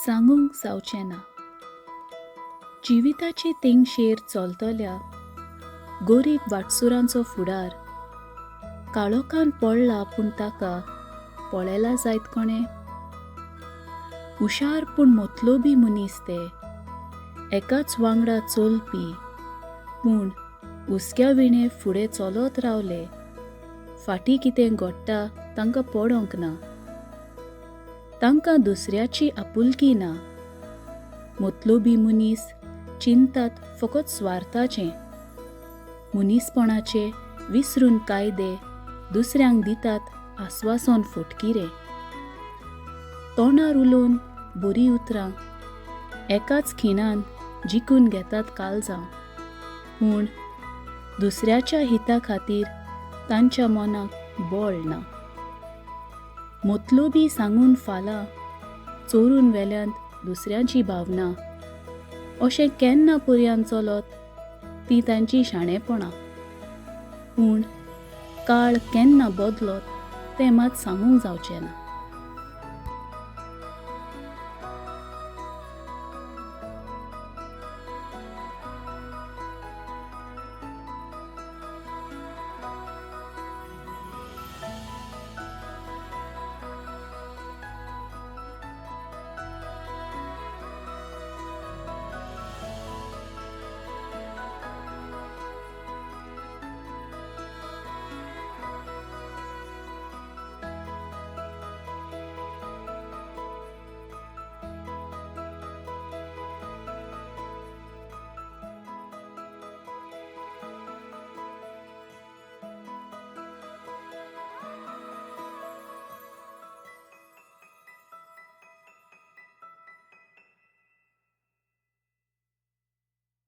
सांगूंक जावचें ना. जिविताची तेंगशेर चलतल्या गरीब वाटसुरांचो फुडार काळोखान पडला, पूण ताका पळयला जायत कोणें. हुशार पूण मतलोबी मनीस ते, एकाच वांगडा चलपी, पूण हुस्क्या विणे फुडें चलत रावले. फाटीं कितें घडटा तांकां पडोंक ना. तांकां दुसऱ्याची आपुलकी ना. मतलोबी मनीस चिंतात फकत स्वार्थाचें. मनीसपणाचे विसरून कायदे दुसऱ्यांक दितात आस्वासन फटकिरे. तोंडार उलोवन बरीं उतरां एकाच खिणान जिखून घेतात काळजां, पूण दुसऱ्याच्या हिता खातीर तांच्या मनाक बळ ना. मतलोबी सांगून फालां चोरून व्हेल्यांत दुसऱ्याची भावना, अशें केन्ना पर्यान चलत ती तांची शाणेपणां. पूण काळ केन्ना बदलत तें मात सांगूंक जावचें ना.